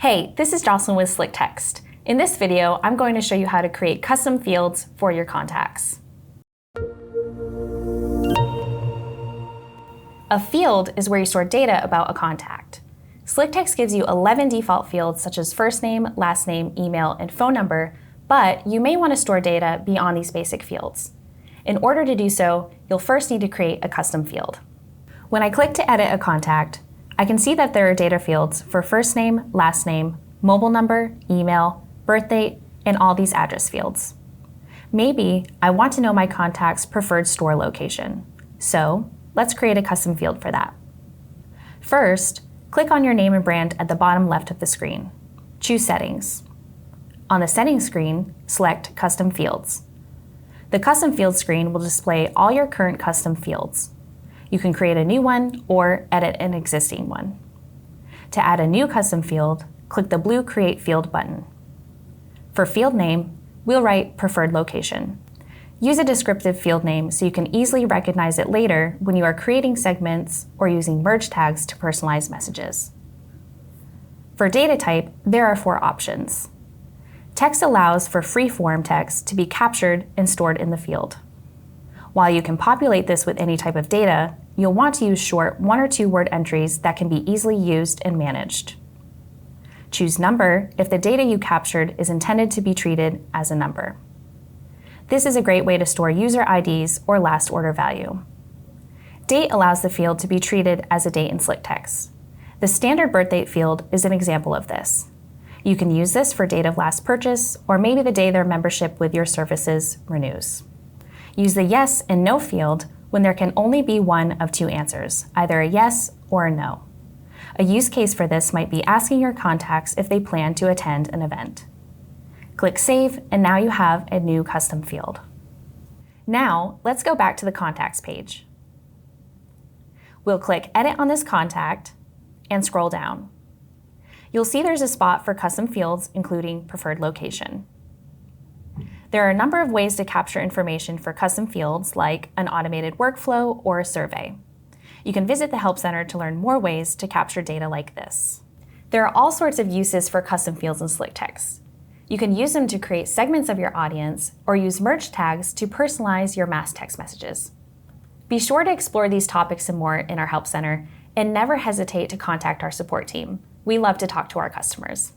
Hey, this is Joslyn with SlickText. In this video, I'm going to show you how to create custom fields for your contacts. A field is where you store data about a contact. SlickText gives you 11 default fields such as first name, last name, email, and phone number, but you may want to store data beyond these basic fields. In order to do so, you'll first need to create a custom field. When I click to edit a contact, I can see that there are data fields for first name, last name, mobile number, email, birth date, and all these address fields. Maybe I want to know my contact's preferred store location. So let's create a custom field for that. First, click on your name and brand at the bottom left of the screen. Choose Settings. On the Settings screen, select Custom Fields. The Custom Fields screen will display all your current custom fields. You can create a new one or edit an existing one. To add a new custom field, click the blue Create Field button. For field name, we'll write Preferred Location. Use a descriptive field name so you can easily recognize it later when you are creating segments or using merge tags to personalize messages. For data type, there are 4 options. Text allows for free-form text to be captured and stored in the field. While you can populate this with any type of data, you'll want to use short 1 or 2 word entries that can be easily used and managed. Choose Number if the data you captured is intended to be treated as a number. This is a great way to store user IDs or last order value. Date allows the field to be treated as a date in SlickText. The standard birth date field is an example of this. You can use this for date of last purchase or maybe the day their membership with your services renews. Use the Yes and No field when there can only be one of 2 answers, either a yes or a no. A use case for this might be asking your contacts if they plan to attend an event. Click Save, and now you have a new custom field. Now, let's go back to the Contacts page. We'll click Edit on this contact and scroll down. You'll see there's a spot for custom fields, including preferred location. There are a number of ways to capture information for custom fields, like an automated workflow or a survey. You can visit the Help Center to learn more ways to capture data like this. There are all sorts of uses for custom fields in SlickText. You can use them to create segments of your audience or use merge tags to personalize your mass text messages. Be sure to explore these topics and more in our Help Center, and never hesitate to contact our support team. We love to talk to our customers.